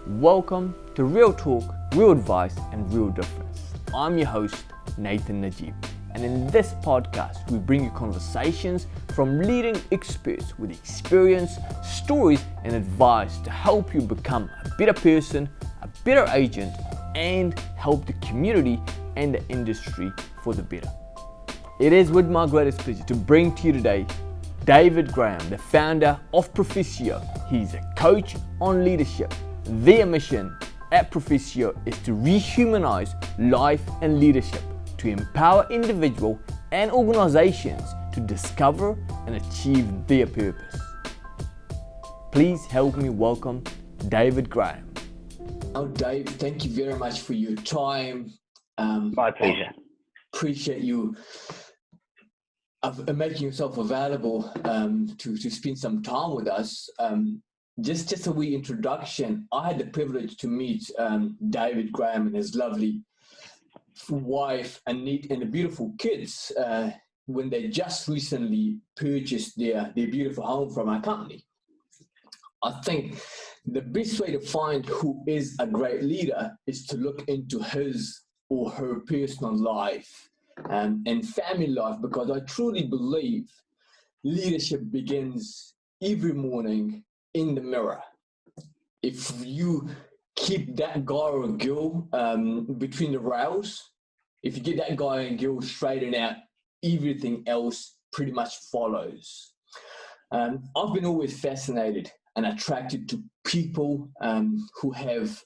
Welcome to Real Talk, Real Advice and Real Difference. I'm your host, Nathan Najib, and in this podcast we bring you conversations from leading experts with experience, stories and advice to help you become a better person, a better agent, and help the community and the industry for the better. It is with my greatest pleasure to bring to you today David Graham, the founder of Professio. He's a coach on leadership. Their mission at Professio is to rehumanize life and leadership, to empower individuals and organizations to discover and achieve their purpose. Please help me welcome David Graham. Oh, Dave, thank you very much for your time. My pleasure. Appreciate you making yourself available to spend some time with us. Just a wee introduction. I had the privilege to meet David Graham and his lovely wife and the beautiful kids when they just recently purchased their beautiful home from our company. I think the best way to find who is a great leader is to look into his or her personal life and family life, because I truly believe leadership begins every morning in the mirror. If you keep that guy or girl between the rails, if you get that guy and girl straightened out, everything else pretty much follows. I've been always fascinated and attracted to people who have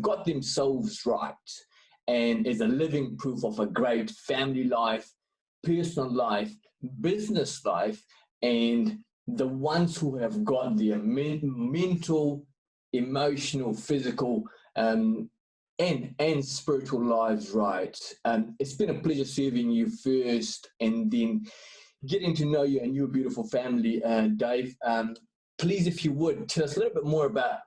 got themselves right and is a living proof of a great family life, personal life, business life, and the ones who have got their mental, emotional, physical, and spiritual lives right. It's been a pleasure serving you first and then getting to know you and your beautiful family. Dave, please, if you would, tell us a little bit more about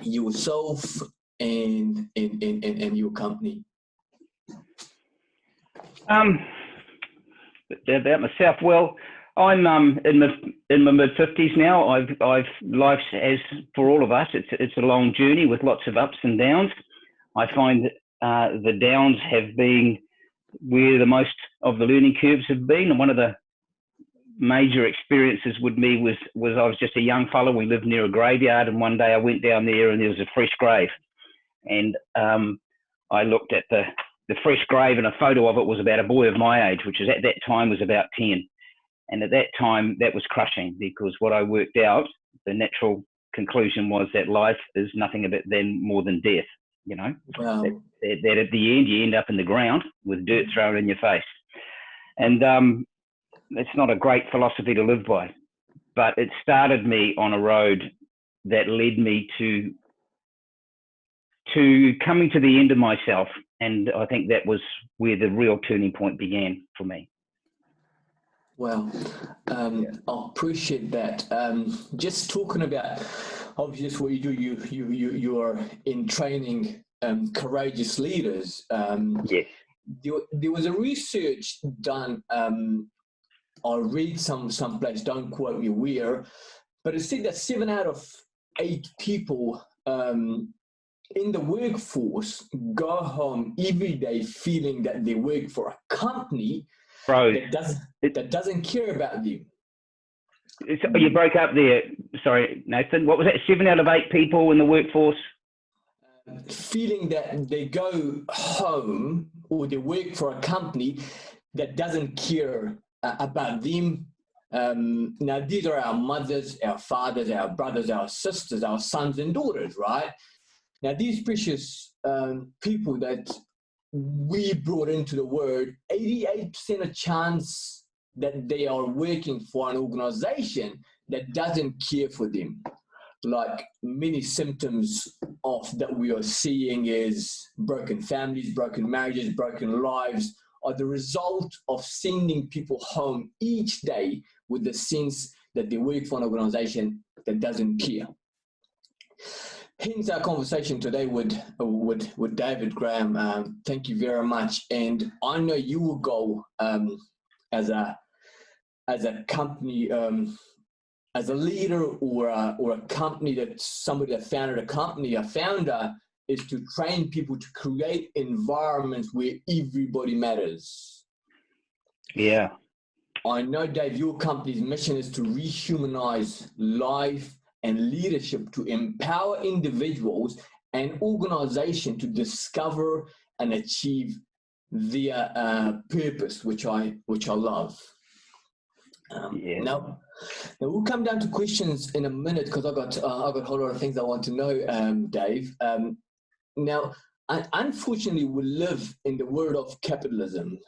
yourself and your company. About myself. Well, I'm in my mid-50s now. I've life, as for all of us, it's a long journey with lots of ups and downs. I find the downs have been where the most of the learning curves have been. And one of the major experiences with me was I was just a young fellow. We lived near a graveyard, and one day I went down there and there was a fresh grave. And I looked at the fresh grave, and a photo of it was about a boy of my age, which was at that time was about 10. And at that time, that was crushing, because what I worked out, the natural conclusion was that life is nothing more than death, you know. Wow. That at the end, you end up in the ground with dirt thrown in your face. And it's not a great philosophy to live by, but it started me on a road that led me to coming to the end of myself. And I think that was where the real turning point began for me. Well, I appreciate that. Just talking about, obviously, what you do, you are in training courageous leaders. Yes. There was a research done. I read someplace, don't quote me where, but it said that 7 out of 8 people in the workforce go home every day feeling that they work for a company that doesn't care about them. You broke up there. Sorry, Nathan. What was that? 7 out of 8 people in the workforce? Feeling that they go home or they work for a company that doesn't care about them. Now, these are our mothers, our fathers, our brothers, our sisters, our sons and daughters, right? Now, these precious people that we brought into the world, 88% of chance that they are working for an organization that doesn't care for them. Like many symptoms of that we are seeing is broken families, broken marriages, broken lives are the result of sending people home each day with the sense that they work for an organization that doesn't care. Hence our conversation today with David Graham. Thank you very much. And I know you will go as a company as a leader or a company, that somebody that founded a company, a founder, is to train people to create environments where everybody matters. Yeah. I know, Dave, your company's mission is to rehumanize life and leadership, to empower individuals and organizations to discover and achieve their purpose, which I love. Now we'll come down to questions in a minute, because I got a whole lot of things I want to know, Dave. Now, unfortunately, we live in the world of capitalism.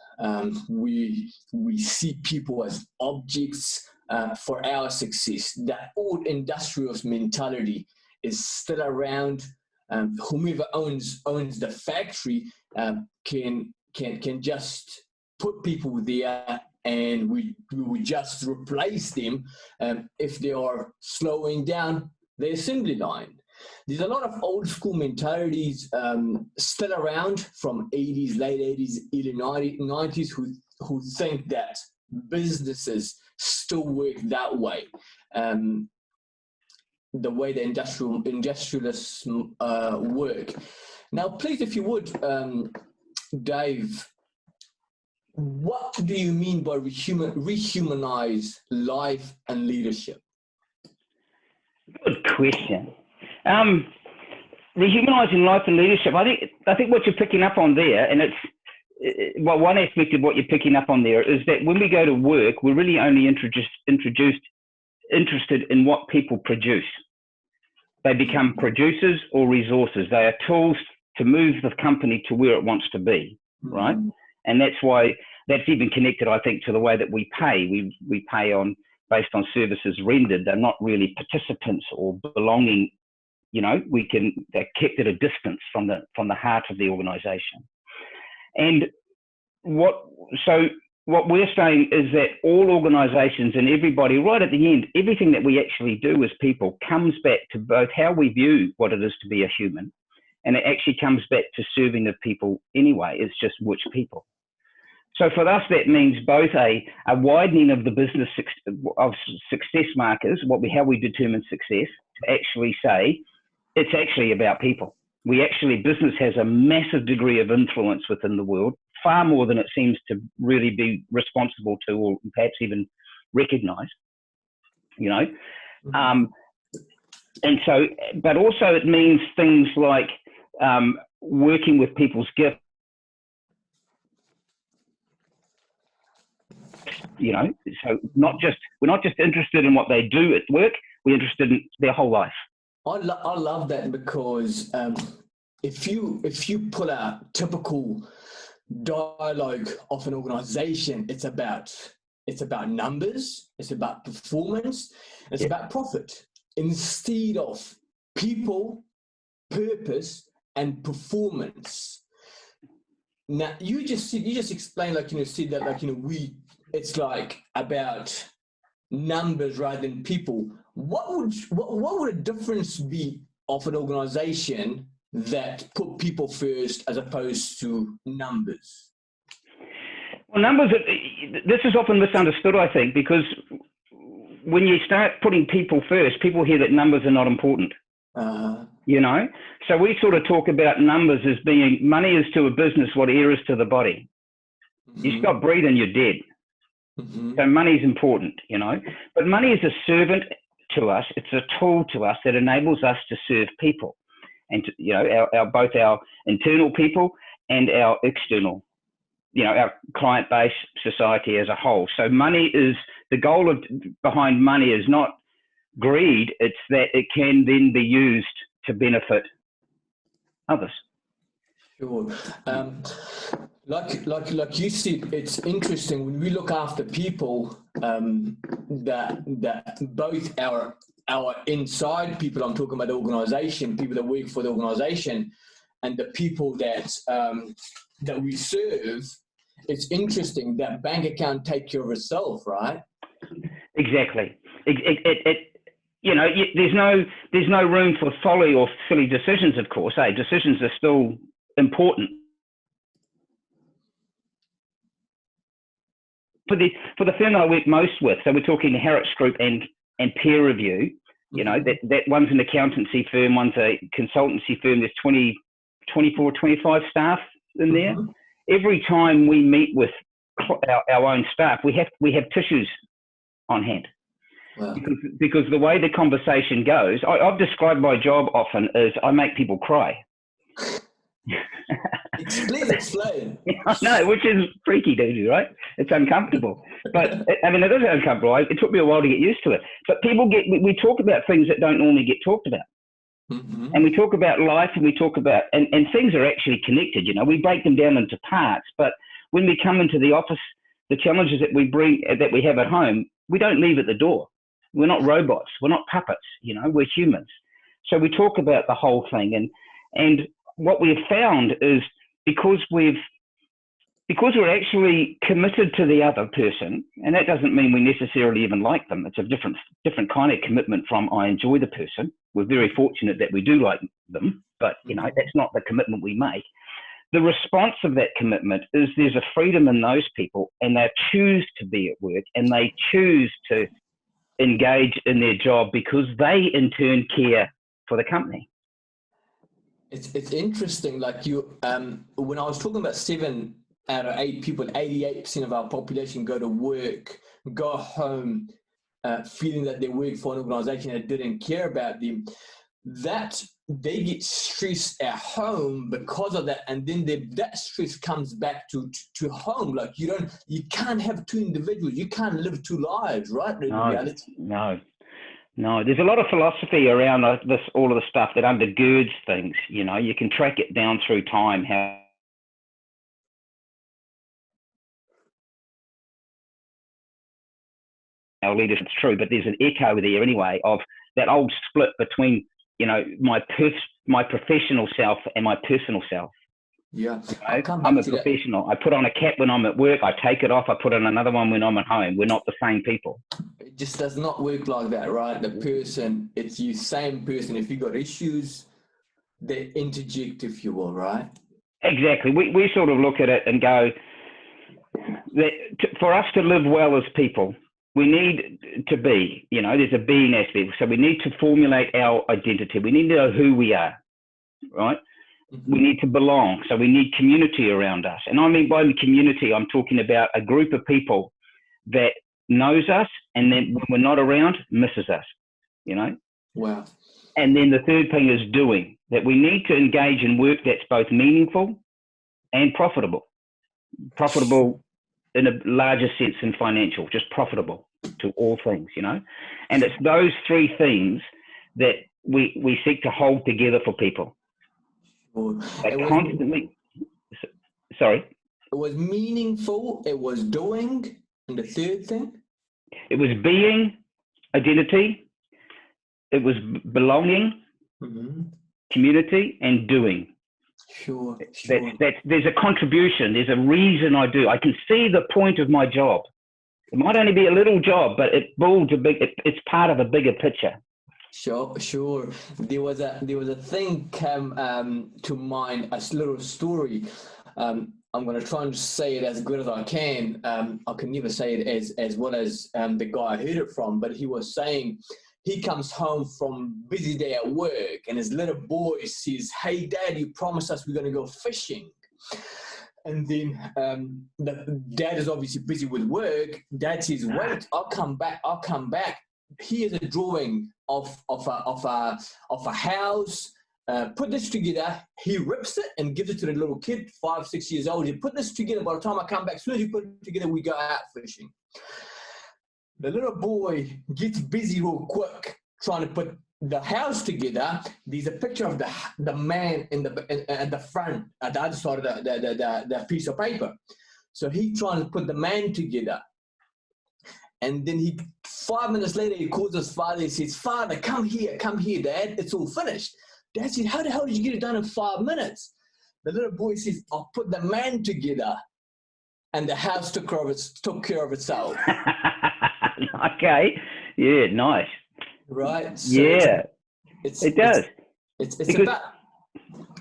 We see people as objects for our success. That old industrialist mentality is still around. Whomever owns the factory can just put people there, and we would just replace them if they are slowing down the assembly line. There's a lot of old school mentalities still around from 80s, late 80s, early 90s who think that businesses still work that way, the way the industrialists work. Now, please, if you would, Dave, what do you mean by rehumanize life and leadership? Good question. Rehumanizing life and leadership. I think what you're picking up on there, and one aspect of what you're picking up on there is that when we go to work, we're really only interested in what people produce. They become producers or resources. They are tools to move the company to where it wants to be, right? And that's why that's even connected, I think, to the way that we pay. We pay based on services rendered. They're not really participants or belonging. They're kept at a distance from the heart of the organization. And what we're saying is that all organizations and everybody, right at the end, everything that we actually do as people comes back to both how we view what it is to be a human, and it actually comes back to serving the people anyway. It's just which people. So for us, that means both a widening of the business of success markers, how we determine success, to actually say it's actually about people. Business has a massive degree of influence within the world, far more than it seems to really be responsible to, or perhaps even recognize, and so, but also it means things like working with people's gifts, so we're not just interested in what they do at work, we're interested in their whole life. I love that, because if you pull a typical dialogue of an organization, it's about numbers, it's about performance, it's about profit, instead of people, purpose, and performance. Now, you just explained, said that, it's like about numbers rather than people. What would a difference be of an organization that put people first as opposed to numbers? Well, numbers, this is often misunderstood, I think, because when you start putting people first, people hear that numbers are not important. So we sort of talk about numbers as being, money is to a business what air is to the body. You stop breathing, you're dead. So money is important, but money is a servant to us. It's a tool to us that enables us to serve people, and both our internal people and our external, our client base, society as a whole. So money is the goal behind money is not greed. It's that it can then be used to benefit others. Sure. Like you said, it's interesting when we look after people, that both our inside people, I'm talking about the organization, people that work for the organization, and the people that we serve. It's interesting that bank account take care of itself, right? Exactly. There's no room for folly or silly decisions, of course. Decisions are still important. For the firm that I work most with, so we're talking Harrods Group and and peer review. You know, that one's an accountancy firm, one's a consultancy firm. There's 24, 25 staff in there. Every time we meet with our own staff, we have tissues on hand. Wow. Because the way the conversation goes, I've described my job often as I make people cry. Explain. I know, which is freaky, dude, right? It's uncomfortable. But, I mean, it is uncomfortable. It took me a while to get used to it. But we talk about things that don't normally get talked about. And we talk about life, and we talk about, and things are actually connected, you know. We break them down into parts, but when we come into the office, the challenges that we have at home, we don't leave at the door. We're not robots. We're not puppets, you know, we're humans. So we talk about the whole thing. And what we've found is because we're actually committed to the other person, and that doesn't mean we necessarily even like them. It's a different kind of commitment from I enjoy the person. We're very fortunate that we do like them, but you know, that's not the commitment we make. The response of that commitment is there's a freedom in those people, and they choose to be at work, and they choose to engage in their job because they in turn care for the company. It's interesting, like you, when I was talking about 7 out of 8 people, 88% of our population go to work, go home, feeling that they work for an organization that didn't care about them, that they get stressed at home because of that, and then that stress comes back to home. Like you can't have 2 individuals, you can't live 2 lives, right? No, there's a lot of philosophy around all of the stuff that undergirds things. You know, you can track it down through time, how our leadership's true, but there's an echo there anyway of that old split between, you know, my professional self and my personal self. Yeah, I'm a professional. I put on a cap when I'm at work. I take it off. I put on another one when I'm at home. We're not the same people. It just does not work like that, right? The person, it's you, same person. If you got issues, they interject, if you will, right? Exactly. We sort of look at it and go, that for us to live well as people, we need to be, you know, there's a being aspect. So we need to formulate our identity. We need to know who we are, right? We need to belong. So we need community around us. And I mean by the community, I'm talking about a group of people that knows us, and then when we're not around, misses us, you know? Wow. And then the third thing is doing, that we need to engage in work that's both meaningful and profitable. Profitable in a larger sense than financial, just profitable to all things, you know? And it's those 3 things that we seek to hold together for people. Sorry? It was meaningful, it was doing, and the third thing? It was being, identity, it was belonging, community, and doing. Sure. There's a contribution, there's a reason I do. I can see the point of my job. It might only be a little job, but it builds it's part of a bigger picture. Sure. There was a thing came to mind, a little story. I'm going to try and say it as good as I can. I can never say it as well as the guy I heard it from, but he was saying he comes home from busy day at work, and his little boy says, "Hey, Dad, you promised us we're going to go fishing." And then the dad is obviously busy with work. Dad says, "Wait, I'll come back. Here's a drawing of a house. Put this together." He rips it and gives it to the little kid, 5, 6 years old. He put this together. By the time I come back, as soon as you put it together, we go out fishing. The little boy gets busy real quick trying to put the house together. There's a picture of the man at the front, at the other side of the piece of paper. So he's trying to put the man together. And then 5 minutes later, he calls his father. He says, "Father, come here, Dad. It's all finished." Dad said, "How the hell did you get it done in 5 minutes?" The little boy says, "I put the man together, and the house took care of itself." Okay. Yeah, nice. Right? So yeah, it does. It's about...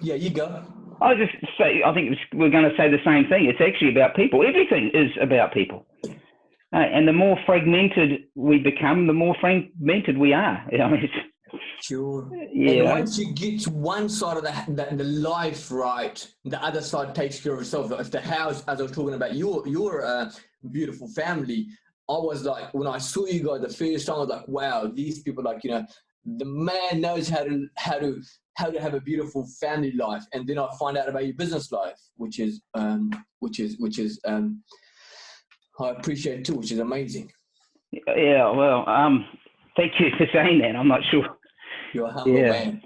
Yeah, you go. I just say, I think we're going to say the same thing. It's actually about people. Everything is about people. And the more fragmented we become, the more fragmented we are. I mean, Sure. And yeah. once you get to one side of the life right, the other side takes care of itself. If the house, as I was talking about your beautiful family, I was like, when I saw you guys the first time, I was like, wow, these people, like, you know, the man knows how to have a beautiful family life. And then I find out about your business life, which is I appreciate too, which is amazing. Yeah. Well, thank you for saying that. I'm not sure. You're a humble man.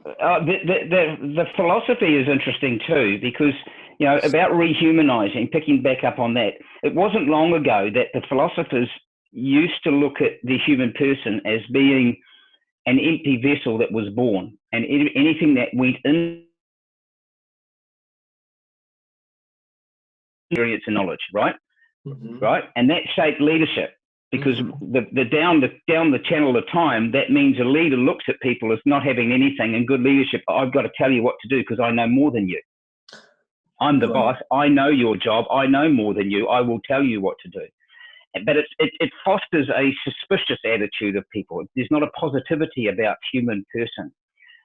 The philosophy is interesting too, because, you know, about rehumanizing, picking back up on that, it wasn't long ago that the philosophers used to look at the human person as being an empty vessel that was born, and anything that went in experience and knowledge, right? Mm-hmm. Right, and that shaped leadership, because the down the channel of time, that means a leader looks at people as not having anything. In good leadership, I've got to tell you what to do because I know more than you. I'm the boss. I know your job. I know more than you. I will tell you what to do. But it fosters a suspicious attitude of people. There's not a positivity about human person.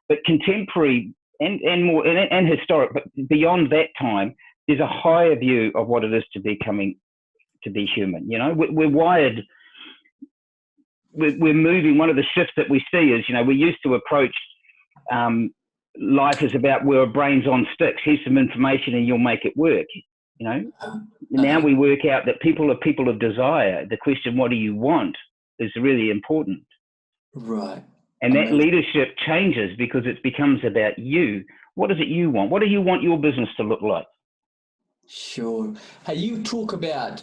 But contemporary and more and historic, but beyond that time, there's a higher view of what it is to be human. You know, we're wired. We're moving. One of the shifts that we see is, you know, we used to approach life as about, we're brains on sticks. Here's some information and you'll make it work. You know, now we work out that people are people of desire. The question, what do you want, is really important. Right. And that leadership changes because it becomes about you. What is it you want? What do you want your business to look like? Sure. Hey, you talk about,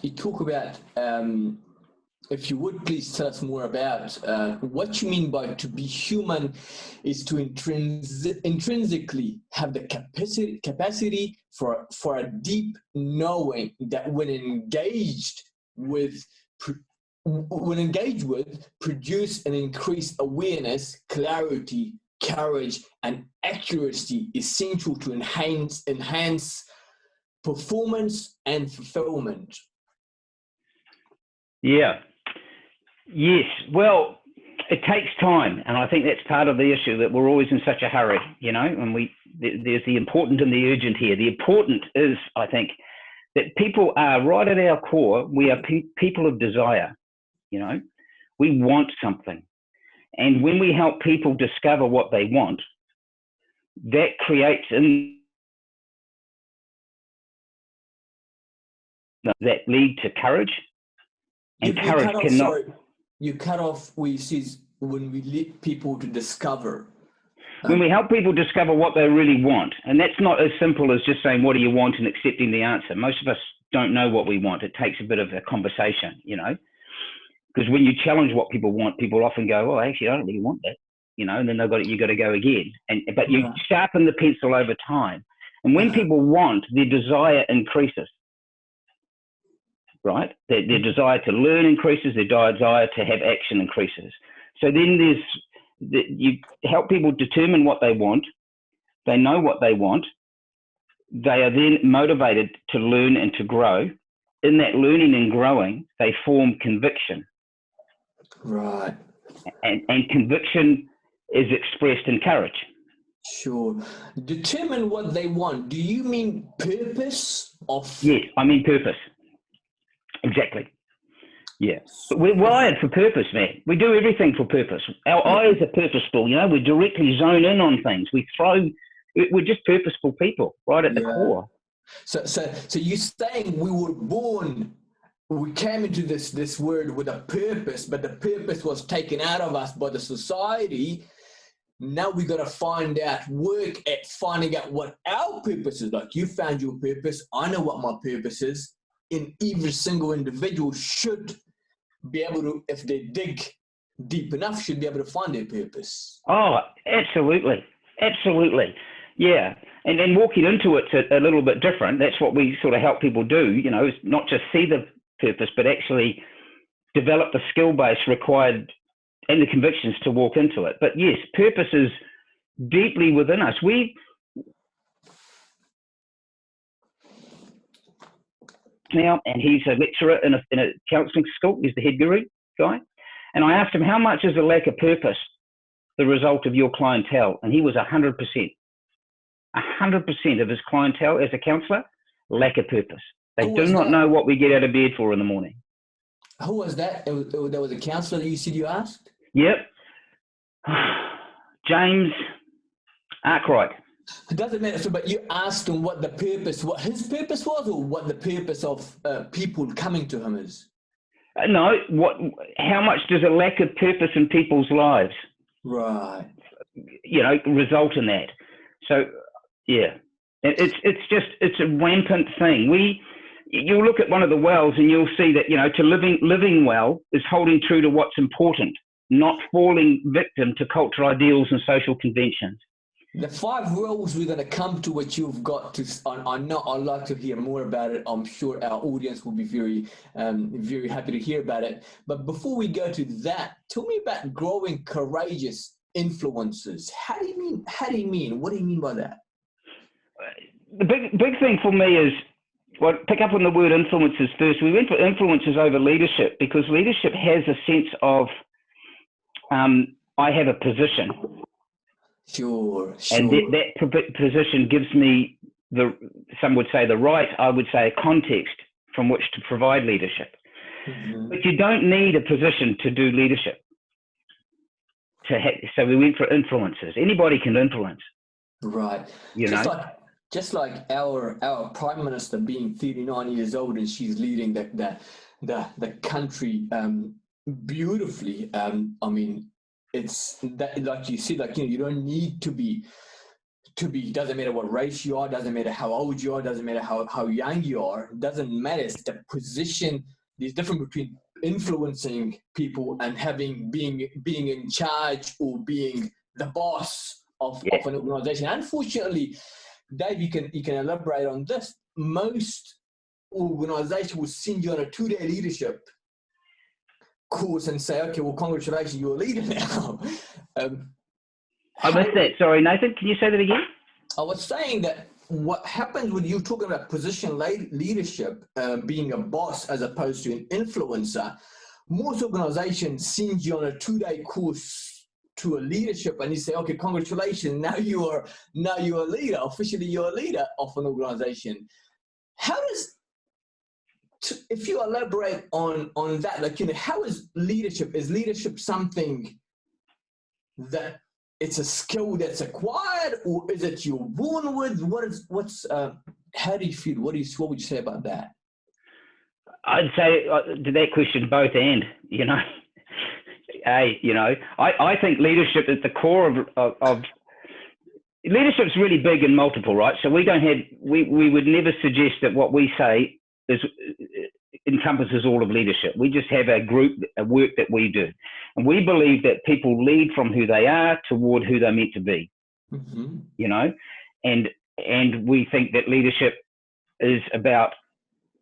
if you would please tell us more about what you mean by to be human is to intrinsically have the capacity for a deep knowing that when engaged with, produce and increase awareness, clarity, courage, and accuracy essential to enhance performance and fulfillment. Yeah. Yes. Well, it takes time, and I think that's part of the issue, that we're always in such a hurry, you know, and there's the important and the urgent here. The important is, I think, that people are, right at our core, we are people of desire, you know. We want something. And when we help people discover what they want, that creates that lead to courage. And courage cannot... You cut off where you says when we lead people to discover. When we help people discover what they really want, and that's not as simple as just saying, what do you want, and accepting the answer. Most of us don't know what we want. It takes a bit of a conversation, you know, because when you challenge what people want, people often go, well, actually, I don't really want that, you know, and then you got to go again. But you sharpen the pencil over time. And when people want, their desire increases. Right? Their desire to learn increases, their desire to have action increases. So then you help people determine what they want, they know what they want, they are then motivated to learn and to grow. In that learning and growing, they form conviction. Right. And conviction is expressed in courage. Sure. Determine what they want. Do you mean purpose of... Yes, I mean purpose. Exactly. Yeah. But we're wired for purpose, man. We do everything for purpose. Our eyes are purposeful, you know, we directly zone in on things. We're just purposeful people right at the core. So you're saying we came into this world with a purpose, but the purpose was taken out of us by the society. Now we got to work at finding out what our purpose is. Like, you found your purpose. I know what my purpose is. And every single individual should be able to, if they dig deep enough, should be able to find their purpose. Oh, absolutely. Absolutely. Yeah. And then walking into it's a little bit different. That's what we sort of help people do, you know, is not just see the purpose, but actually develop the skill base required and the convictions to walk into it. But yes, purpose is deeply within us. now, and he's a lecturer in a counselling school. He's the head guru guy. And I asked him, how much is a lack of purpose the result of your clientele? And he was 100%. 100% of his clientele as a counsellor, lack of purpose. They do not know what we get out of bed for in the morning. Who was that? There was a counsellor that you said you asked? Yep. James Arkwright. It doesn't matter. So, but you asked him what his purpose was, or what the purpose of people coming to him is? No. How much does a lack of purpose in people's lives, right, result in that? So, yeah, it's a rampant thing. You'll look at one of the wells and you'll see that to living well is holding true to what's important, not falling victim to cultural ideals and social conventions. The 5 rules we're going to come to, what you've got to. I know I'd like to hear more about it. I'm sure our audience will be very, very happy to hear about it. But before we go to that, tell me about growing courageous influencers. How do you mean? What do you mean by that? The big thing for me is, pick up on the word influencers first. We went for influencers over leadership because leadership has a sense of, I have a position. Sure. And that position gives me some would say the right, I would say a context from which to provide leadership. Mm-hmm. But you don't need a position to do leadership. So we went for influencers. Anybody can influence. Right. Just like our Prime Minister being 39 years old, and she's leading the country beautifully. It's that, like you said, you don't need to be, doesn't matter what race you are, doesn't matter how old you are, doesn't matter how young you are, doesn't matter. It's the position. There's difference between influencing people and being in charge or being the boss of an organization. Unfortunately, Dave, you can elaborate on this. Most organizations will send you on a 2-day leadership course and say, okay, well, congratulations, you're a leader now. I missed that. Sorry, Nathan, can you say that again? I was saying that what happens when you're talking about position leadership, being a boss as opposed to an influencer, most organizations send you on a 2-day course to a leadership, and you say, okay, congratulations, now you're a leader, officially you're a leader of an organization. If you elaborate on that, how is leadership something that it's a skill that's acquired, or is it you're born with? How do you feel? What would you say about that? I'd say to that question, both and, I think leadership is the core of leadership's really big and multiple, right? So we would never suggest that what we say encompasses all of leadership. We just have a work that we do. And we believe that people lead from who they are toward who they're meant to be, and we think that leadership is about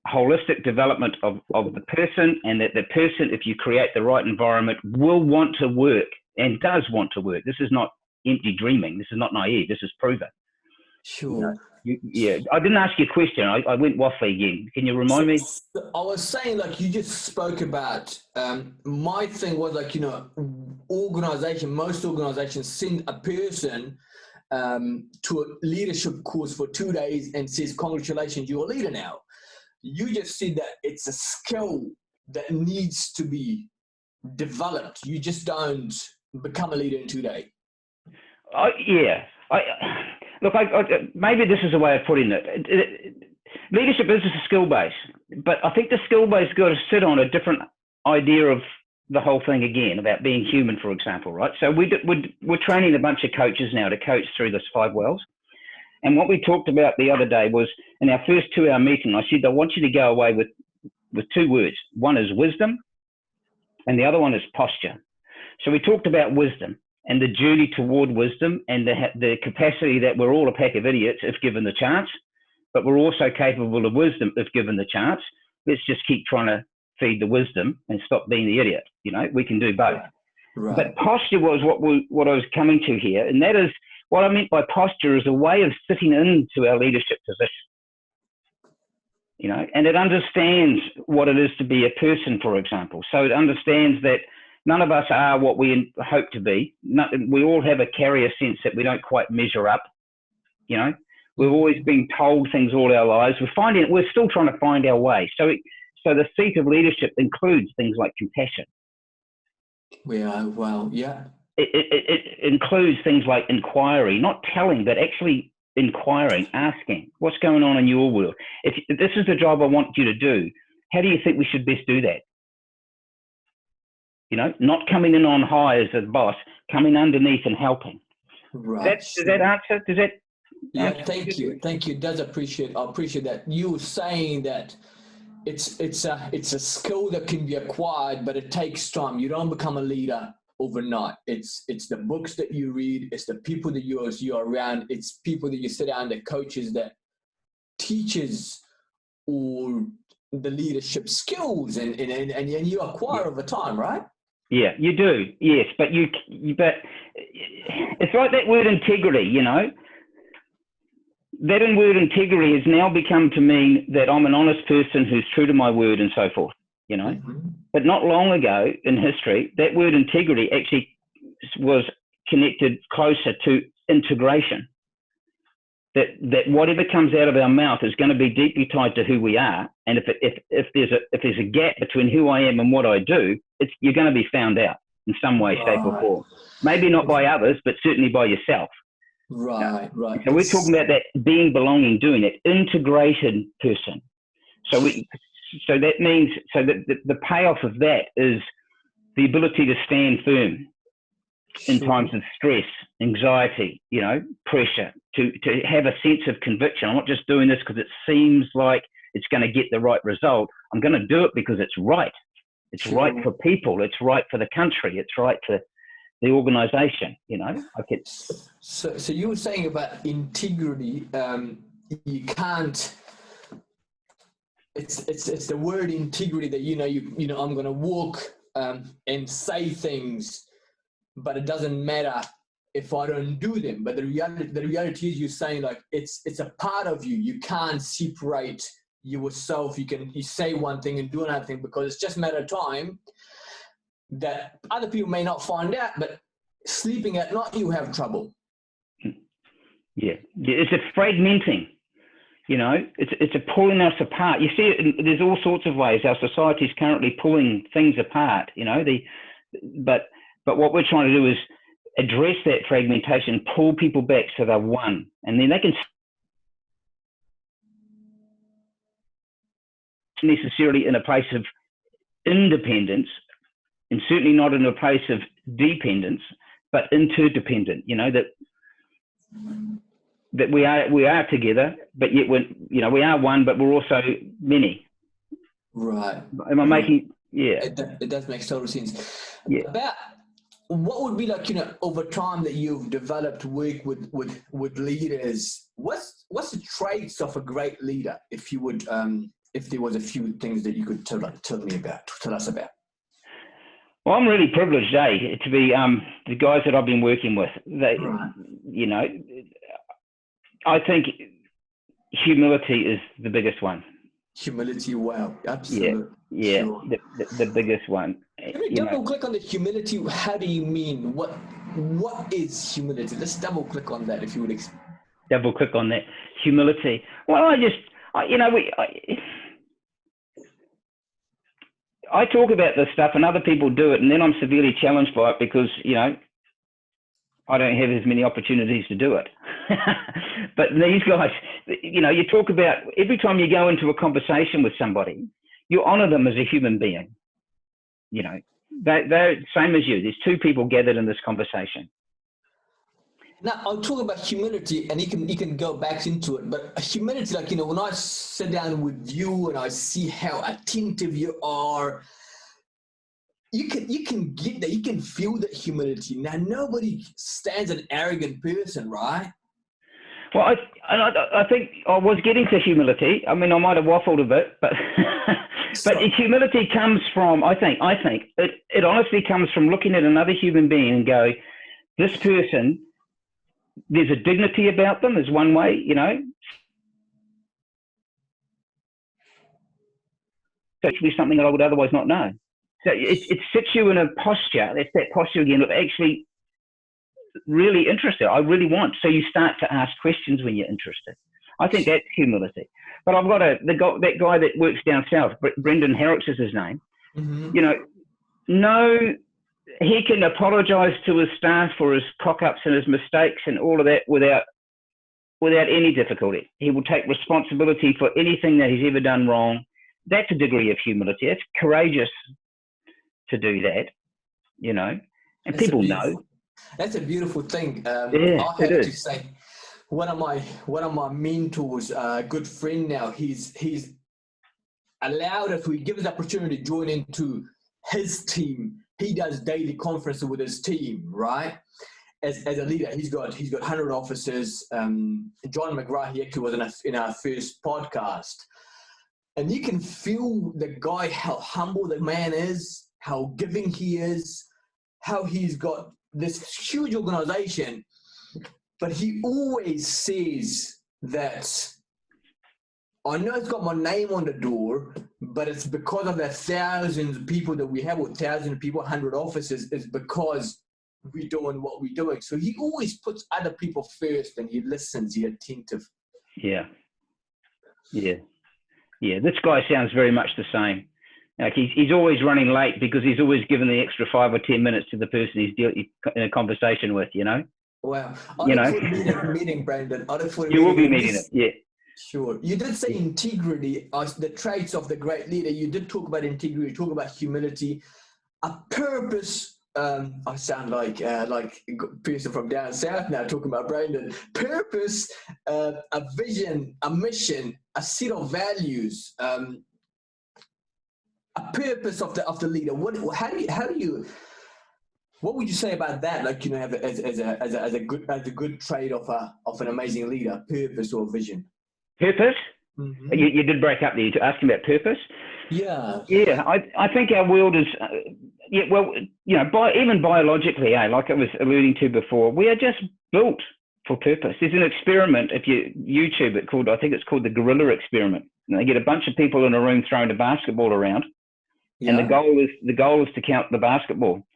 holistic development of the person, and that the person, if you create the right environment, will want to work and does want to work. This is not empty dreaming. This is not naive. This is proven. Sure. I didn't ask you a question. I went waffly again. Can you remind me? I was saying, you just spoke about, my thing was most organizations send a person to a leadership course for 2 days and says, congratulations, you're a leader now. You just said that it's a skill that needs to be developed. You just don't become a leader in 2 days. Look, maybe this is a way of putting it. Leadership is a skill base, but I think the skill base got to sit on a different idea of the whole thing again, about being human, for example, right? So we're training a bunch of coaches now to coach through this 5 wells. And what we talked about the other day was, in our first 2-hour meeting, I said, I want you to go away with 2 words. One is wisdom, and the other one is posture. So we talked about wisdom and the journey toward wisdom, and the capacity that we're all a pack of idiots if given the chance, but we're also capable of wisdom if given the chance. Let's just keep trying to feed the wisdom and stop being the idiot. We can do both. Right. But posture was what I was coming to here, and that is, what I meant by posture is a way of sitting into our leadership position. and it understands what it is to be a person, for example. So it understands that none of us are what we hope to be. We all have a carrier sense that we don't quite measure up. We've always been told things all our lives. We're still trying to find our way. So the seat of leadership includes things like compassion. Yeah. It includes things like inquiry, not telling, but actually inquiring, asking, what's going on in your world? If this is the job I want you to do, how do you think we should best do that? Not coming in on high as a boss, coming underneath and helping. Right. Does that answer? Does that? Yeah. Thank you. I appreciate that. You were saying that it's a skill that can be acquired, but it takes time. You don't become a leader overnight. It's the books that you read. It's the people that you're around. It's people that you sit down, the coaches, that teaches all the leadership skills, and you acquire over time, right? Yeah, you do. Yes, but but it's like that word integrity. That word integrity has now become to mean that I'm an honest person who's true to my word and so forth. Mm-hmm. But not long ago in history, that word integrity actually was connected closer to integration. That whatever comes out of our mouth is going to be deeply tied to who we are, and if there's a gap between who I am and what I do, you're going to be found out in some way, shape, or form. Maybe not by others, but certainly by yourself. Right. So we're talking about that being, belonging, doing it, integrated person. So that means that the payoff of that is the ability to stand firm in times of stress, anxiety, pressure, to have a sense of conviction. I'm not just doing this because it seems like it's going to get the right result. I'm going to do it because it's right. It's right for people. It's right for the country. It's right for the organization, So you were saying about integrity. You can't. It's the word integrity that I'm going to walk and say things, but it doesn't matter if I don't do them. But the reality is, you're saying like it's a part of you. You can't separate yourself. You say one thing and do another thing, because it's just a matter of time that other people may not find out. But sleeping at night, you have trouble. Yeah, it's a fragmenting. It's a pulling us apart. You see, there's all sorts of ways our society is currently pulling things apart. But what we're trying to do is address that fragmentation, pull people back so they're one, and then they can necessarily in a place of independence, and certainly not in a place of dependence, but interdependent. That we are together, but yet we are one, but we're also many. Right. Am I making? Yeah. It does make total sense. Yeah. About what would be like, over time that you've developed work with leaders, what's the traits of a great leader? If you would, if there was a few things that you could tell us about. Well, I'm really privileged, to be the guys that I've been working with. I think humility is the biggest one. Humility, wow, absolutely. Yeah, sure. the biggest one. Let me double click on the humility. How do you mean? What is humility? Let's double click on that, if you would. Double click on that humility. Well, I talk about this stuff and other people do it, and then I'm severely challenged by it because I don't have as many opportunities to do it. But these guys, you talk about every time you go into a conversation with somebody, you honor them as a human being. They're same as you. There's two people gathered in this conversation. Now, I'll talk about humility, and you can go back into it. But humility, when I sit down with you and I see how attentive you are, you can get that. You can feel that humility. Now, nobody stands an arrogant person, right? Well, I think I was getting to humility. I mean, I might have waffled a bit, but but humility comes from, I think it honestly comes from looking at another human being and go, this person, there's a dignity about them is one way, teach me something that I would otherwise not know. So it sits you in a posture. That's that posture again of actually really interested. I really want. So you start to ask questions when you're interested. I think that's humility. But I've got that guy that works down south, Brendan Herricks is his name. Mm-hmm. You know, no, he can apologise to his staff for his cock-ups and his mistakes and all of that without any difficulty. He will take responsibility for anything that he's ever done wrong. That's a degree of humility. It's courageous to do that, you know, and people know. That's a beautiful thing. Yeah, I have to say, one of my mentors, good friend now, he's allowed us, we give us the opportunity to join into his team. He does daily conferences with his team, right? As a leader, he's got 100 officers. John McGrath, he actually was in our first podcast. And you can feel the guy, how humble the man is, how giving he is, how he's got this huge organization. But he always says that, I know it's got my name on the door, but it's because of the thousands of people that we have, or 1,000 people, 100 officers, is because we're doing what we're doing. So he always puts other people first, and he listens, he's attentive. Yeah. This guy sounds very much the same. Like he's always running late because he's always given the extra 5 or 10 minutes to the person he's in a conversation with, you know? Wow. I look forward to meeting Brandon. You will be meeting it, yeah. Sure. You did say integrity, the traits of the great leader. You did talk about integrity, talk about humility, a purpose. I sound like a person from down south now talking about Brandon. Purpose, a vision, a mission, a set of values, a purpose of the leader. What would you say about that? Like, you know, as a good trait of an amazing leader, purpose or vision. Purpose? Mm-hmm. You did break up there. You're asking about purpose? Yeah. Yeah, I think our world is, even biologically, like I was alluding to before, we are just built for purpose. There's an experiment, if you YouTube it, I think it's called the gorilla experiment. And they get a bunch of people in a room throwing a basketball around, and the goal is to count the basketball.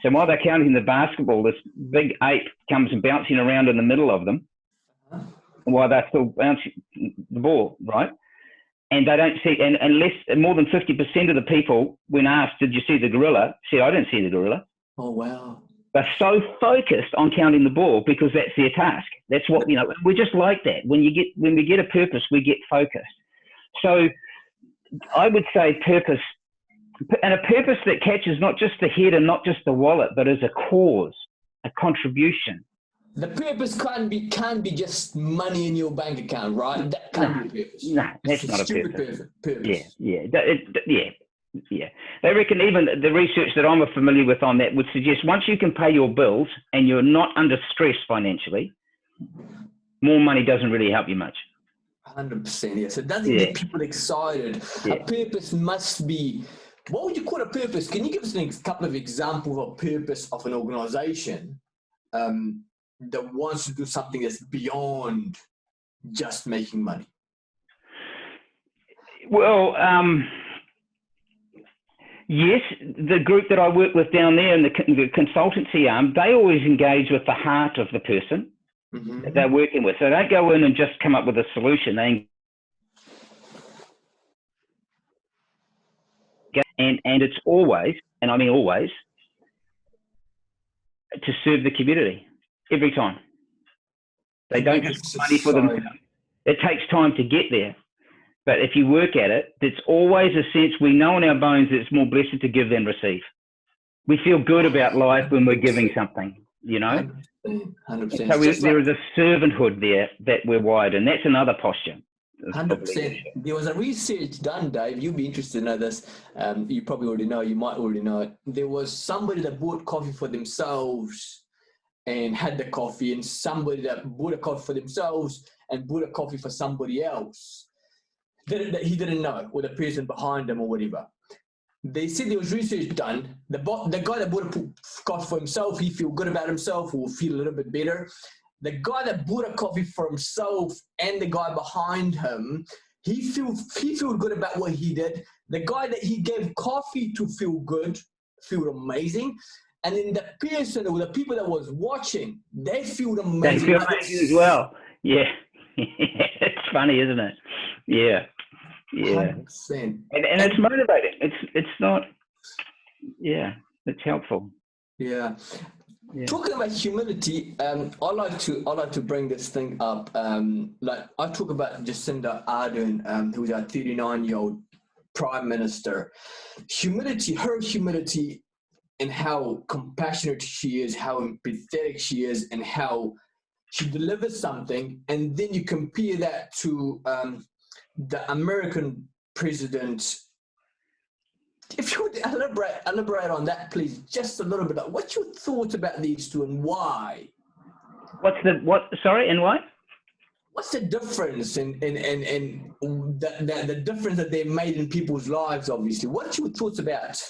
So while they're counting the basketball, this big ape comes bouncing around in the middle of them, while they're still bouncing the ball, right? And they don't see, and less, more than 50% of the people, when asked, did you see the gorilla? Say, I didn't see the gorilla. Oh, wow. They're so focused on counting the ball because that's their task. That's what, we're just like that. When we get a purpose, we get focused. So I would say purpose, and a purpose that catches not just the head and not just the wallet, but as a cause, a contribution. The purpose can't be just money in your bank account, right? That can't be a purpose. No, that's not a purpose. Yeah. Yeah. They reckon even the research that I'm familiar with on that would suggest once you can pay your bills and you're not under stress financially, more money doesn't really help you much. 100%, yes. It doesn't get people excited. Yeah. A purpose must be, what would you call a purpose? Can you give us a couple of examples of purpose of an organization that wants to do something that's beyond just making money? Well, yes, the group that I work with down there in the consultancy arm, they always engage with the heart of the person that they're working with. So they don't go in and just come up with a solution. And it's always, and I mean always, to serve the community. Every time. They don't just want money for themselves. It takes time to get there. But if you work at it, there's always a sense, we know in our bones that it's more blessed to give than receive. We feel good about life when we're giving something, 100%. So there is a servanthood there that we're wired in. That's another posture. 100%. There was a research done, Dave. You'd be interested to know this. You probably already know. You might already know it. There was somebody that bought coffee for themselves and had the coffee, and somebody that bought a coffee for themselves and bought a coffee for somebody else that he didn't know, or the person behind them or whatever. They said there was research done. The guy that bought a coffee for himself, he feel good about himself or feel a little bit better. The guy that bought a coffee for himself and the guy behind him, He feel good about what he did. The guy that he gave coffee to feel good, feel amazing. And then the person or the people that was watching, they feel amazing. They feel amazing as well. Yeah. It's funny, isn't it? Yeah. Yeah. 100%. And it's motivating. It's not, yeah, it's helpful. Yeah. Yeah. Talking about humility, I like to bring this thing up. Like I talk about Jacinda Ardern, who was our 39-year-old prime minister. Her humility, and how compassionate she is, how empathetic she is, and how she delivers something, and then you compare that to the American president. If you would elaborate on that, please, just a little bit. What's your thoughts about these two and why? Sorry, and why? What's the difference in the difference that they made in people's lives, obviously? What's your thoughts about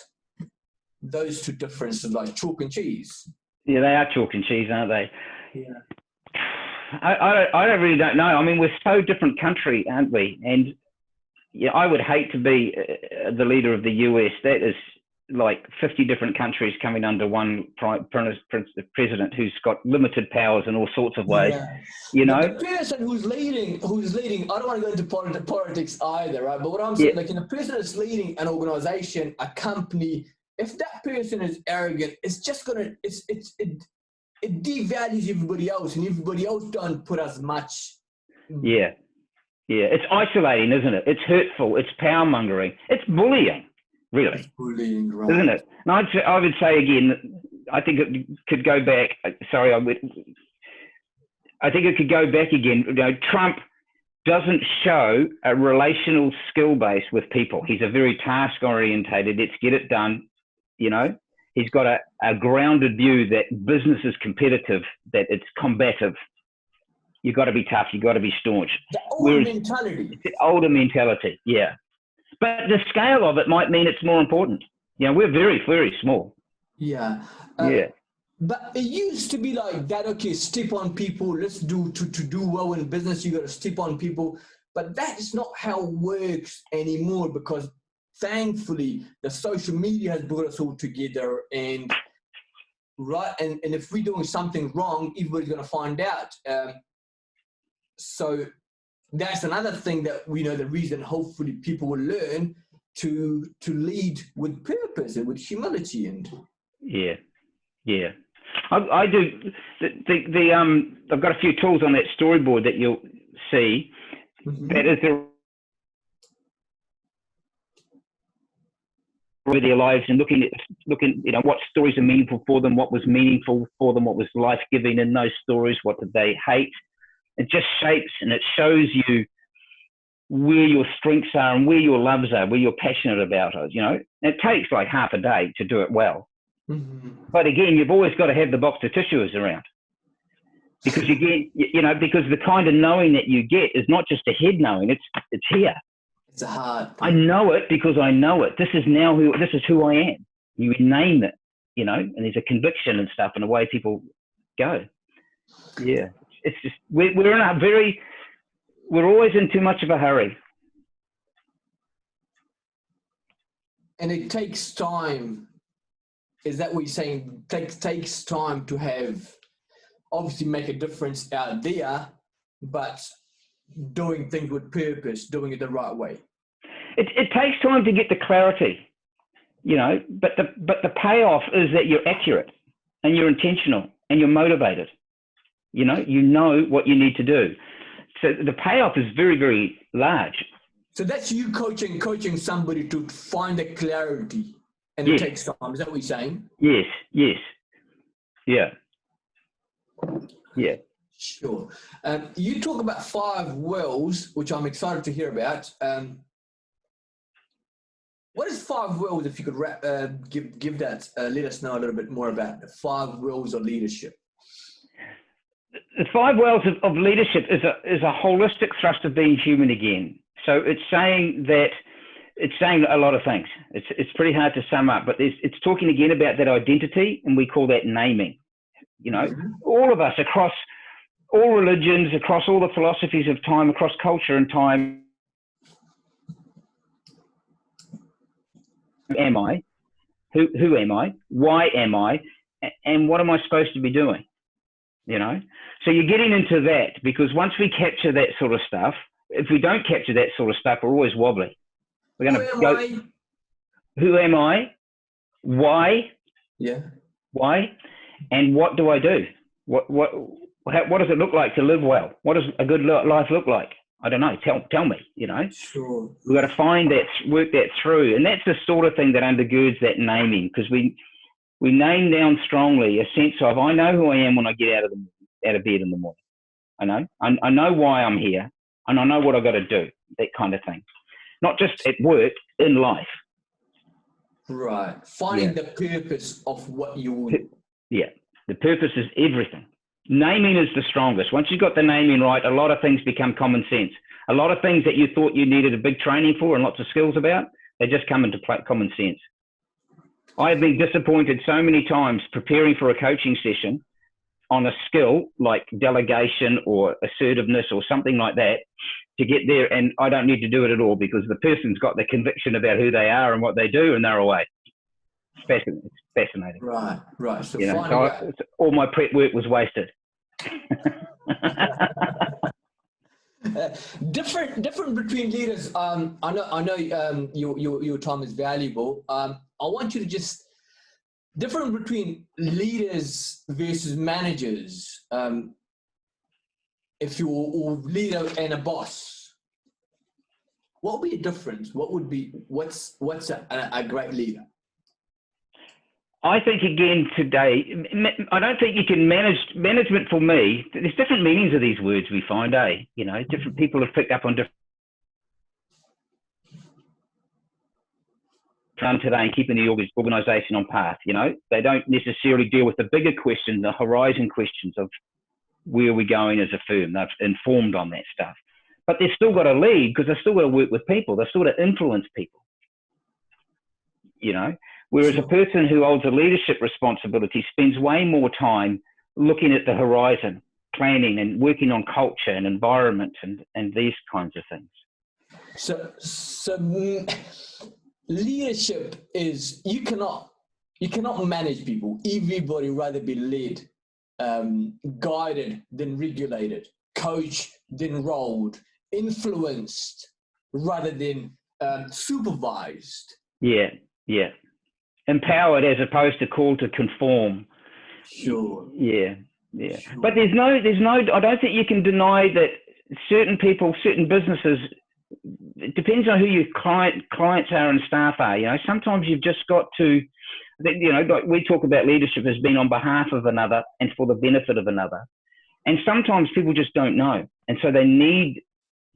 those two differences, like chalk and cheese? Yeah, they are chalk and cheese, aren't they? Yeah. I don't know. I mean, we're so different country, aren't we? And yeah, I would hate to be the leader of the US. That is like 50 different countries coming under one president who's got limited powers in all sorts of ways. Yeah. You know, but the person who's leading, I don't want to go into politics either, right? But what I'm saying, like, the person that's leading an organization, a company, if that person is arrogant, it's just gonna, it devalues everybody else, and everybody else don't put as much. Yeah. Yeah, it's isolating, isn't it? It's hurtful. It's power mongering. It's bullying, really. It's bullying, right? Isn't it? And I would say again, I think it could go back. Sorry, I think it could go back again. You know, Trump doesn't show a relational skill base with people. He's a very task orientated. Let's get it done. You know, he's got a grounded view that business is competitive, that it's combative. You've got to be tough. You've got to be staunch. The older mentality. The older mentality, yeah. But the scale of it might mean it's more important. You know, we're very, very small. Yeah. Yeah. But it used to be like that, okay, step on people. Let's to do well in business, you got to step on people. But that is not how it works anymore, because thankfully the social media has brought us all together, and if we're doing something wrong, everybody's going to find out. So that's another thing that we know, the reason hopefully people will learn to lead with purpose and with humility. And yeah. I do I've got a few tools on that storyboard that you'll see. Mm-hmm. That is over their lives, and looking, you know, what stories are meaningful for them, what was meaningful for them, what was life-giving in those stories, what did they hate. It just shapes and it shows you where your strengths are and where your loves are, where you're passionate about it, you know. It takes like half a day to do it well. Mm-hmm. But again, you've always got to have the box of tissues around, because you get, you know, because the kind of knowing that you get is not just a head knowing, it's here. It's a heart. I know it because I know it. This is who I am. You name it, you know, and there's a conviction and stuff and the way people go. Yeah. It's just, we're always in too much of a hurry. And it takes time. Is that what you're saying? Takes time to have, obviously make a difference out there, but doing things with purpose, doing it the right way. It takes time to get the clarity, you know, but the payoff is that you're accurate and you're intentional and you're motivated. You know what you need to do. So the payoff is very, very large. So that's you coaching somebody to find the clarity, and it takes time. Is that what you're saying? Yes. Yeah. Sure. You talk about 5 wills, which I'm excited to hear about. What is 5 wills? If you could give that, let us know a little bit more about the 5 wills of leadership. The 5 wills of leadership is a holistic thrust of being human again. So it's saying a lot of things. It's pretty hard to sum up, but it's talking again about that identity, and we call that naming. You know, all of us across all religions, across all the philosophies of time, across culture and time, am I? Who am I? Why am I? And what am I supposed to be doing? You know? So you're getting into that, because once we capture that sort of stuff, if we don't capture that sort of stuff, we're always wobbly. We're going to go, who am I? Why? Yeah. Why? And what do I do? What does it look like to live well? What does a good life look like? I don't know. Tell me, you know. Sure. We've got to find that, work that through. And that's the sort of thing that undergirds that naming, because we name down strongly a sense of, I know who I am when I get out of bed in the morning. I know why I'm here, and I know what I've got to do, that kind of thing. Not just at work, in life. Right. Finding the purpose of what you... Yeah. The purpose is everything. Naming is the strongest. Once you've got the naming right, a lot of things become common sense. A lot of things that you thought you needed a big training for and lots of skills about, they just come into common sense. I have been disappointed so many times preparing for a coaching session on a skill like delegation or assertiveness or something like that, to get there, and I don't need to do it at all because the person's got the conviction about who they are and what they do, and they're away. It's fascinating. Right. So, all my prep work was wasted. Different between leaders. I know. Your time is valuable. I want you to just different between leaders versus managers. If you're a leader and a boss, what would be a difference? What's a great leader? I think again today, I don't think you can management for me. There's different meanings of these words we find, you know, different people have picked up on different today and keeping the organisation on path. You know, they don't necessarily deal with the bigger questions, the horizon questions of where are we going as a firm. They're informed on that stuff, but they've still got to lead because they've still got to work with people. They've still got to influence people, you know, whereas a person who holds a leadership responsibility spends way more time looking at the horizon, planning and working on culture and environment and these kinds of things. So leadership is, you cannot manage people. Everybody rather be led, guided than regulated, coached than rolled, influenced rather than supervised. Yeah. Empowered as opposed to called to conform. Sure. Yeah. Sure. But there's no, I don't think you can deny that certain people, certain businesses, it depends on who your clients are and staff are. You know, sometimes you've just got to, you know, like we talk about leadership as being on behalf of another and for the benefit of another. And sometimes people just don't know. And so they need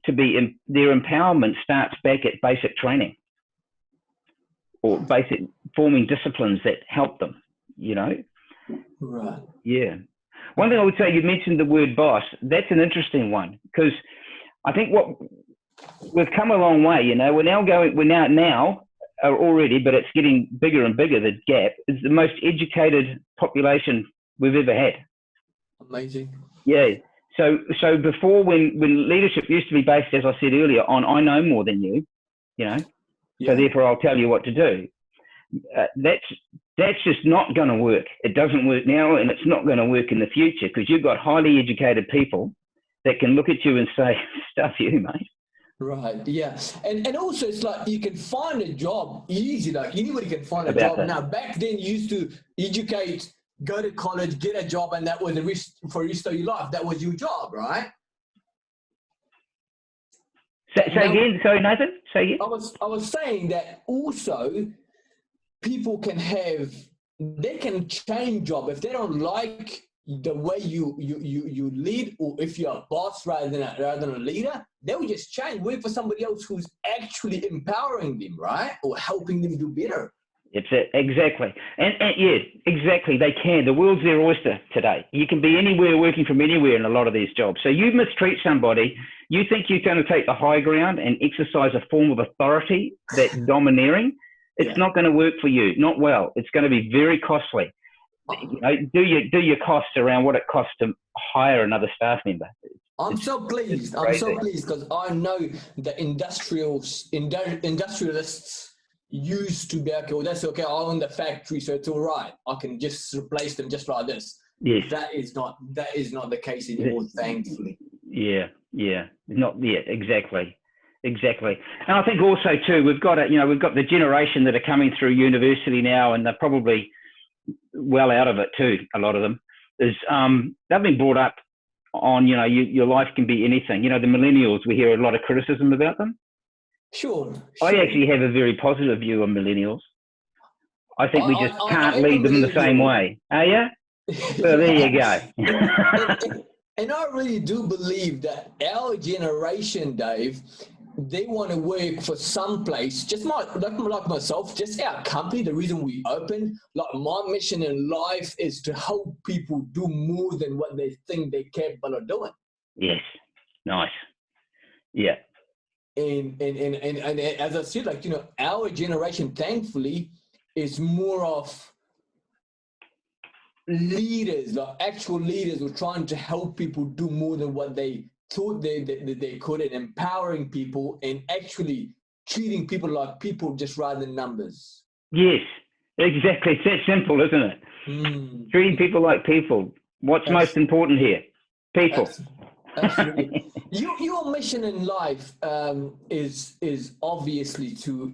to be, their empowerment starts back at basic training or basic forming disciplines that help them, you know? Right. Yeah. One thing I would say, you mentioned the word boss. That's an interesting one because I think we've come a long way, you know, we're now already, but it's getting bigger and bigger. The gap is the most educated population we've ever had. Amazing. Yeah. So before when leadership used to be based, as I said earlier, on I know more than you know, so therefore I'll tell you what to do. That's just not going to work. It doesn't work now, and it's not going to work in the future because you've got highly educated people that can look at you and say, stuff you, mate. Right, yeah. And also it's like you can find a job easy, like anybody can find a job. Now, back then you used to educate, go to college, get a job, and that was the rest for the rest of your life. That was your job, right? Say again, sorry, Nathan, say again. I was saying that also people can change job if they don't like the way you lead, or if you're a boss rather than a leader, they will just change, work for somebody else who's actually empowering them, right? Or helping them do better. Exactly. And yeah, exactly. They can. The world's their oyster today. You can be anywhere, working from anywhere in a lot of these jobs. So you mistreat somebody, you think you're going to take the high ground and exercise a form of authority that's domineering. It's not going to work for you. Not well. It's going to be very costly. You know, do your costs around what it costs to hire another staff member. I'm so pleased because I know the industrialists, used to be, okay, well, that's okay, I own the factory, so it's all right. I can just replace them just like this. Yes. That is not the case anymore, thankfully. Yeah. Exactly. And I think also too, we've got the generation that are coming through university now, and they're probably well out of it too. A lot of them is they've been brought up on, your life can be anything. The millennials, we hear a lot of criticism about them. Sure. I actually have a very positive view of millennials. I think we just can't lead them the same way. Oh yeah? Well, there you go. And I really do believe that our generation, Dave, they want to work for some place, just like myself, just our company, the reason we opened, like my mission in life is to help people do more than what they think they're capable of doing. Yes. Nice. Yeah. And as I said, like, our generation, thankfully, is more of leaders, like actual leaders who are trying to help people do more than what they thought they could, and empowering people and actually treating people like people just rather than numbers. Yes, exactly. It's that simple, isn't it? Treating people like people. What's most important here? People. Absolutely. Your mission in life is obviously to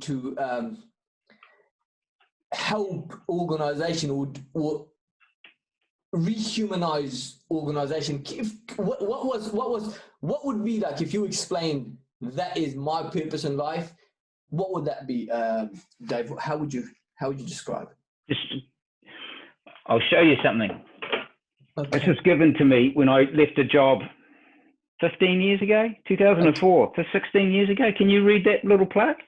help organization or rehumanize organization. What would be like if you explained that is my purpose in life? What would that be, Dave? How would you describe it? I'll show you something. Okay. This was given to me when I left a job 15 years ago, 2004, for 16 years ago. Can you read that little plaque?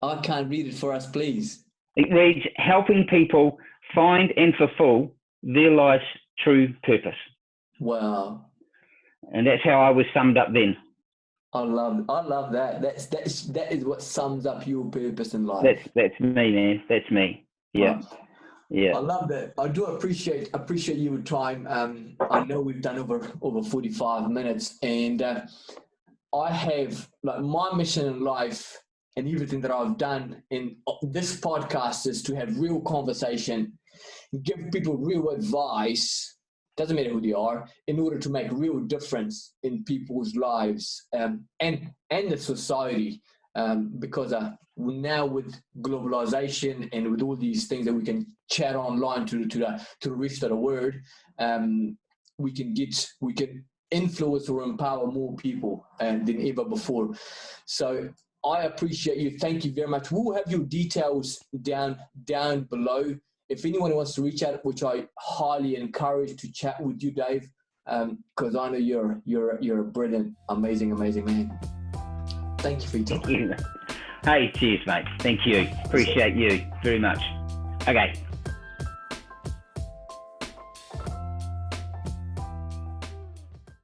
I can't read it for us, please. It reads, helping people find and fulfill their life's true purpose. Wow. And that's how I was summed up then. I love that. That is what sums up your purpose in life. That's me, man. That's me. Yeah. Wow. Yeah. I love that. I do appreciate your time. I know we've done over 45 minutes, and I have, like, my mission in life and everything that I've done in this podcast is to have real conversation, give people real advice, doesn't matter who they are, in order to make real difference in people's lives and the society. Because now with globalization and with all these things that we can chat online to the rest of the world, we can influence or empower more people than ever before. So I appreciate you. Thank you very much. We'll have your details down below. If anyone wants to reach out, which I highly encourage, to chat with you, Dave, because I know you're a brilliant, amazing man. Thank you for your time. Hey, cheers, mate. Thank you. Appreciate you very much. Okay.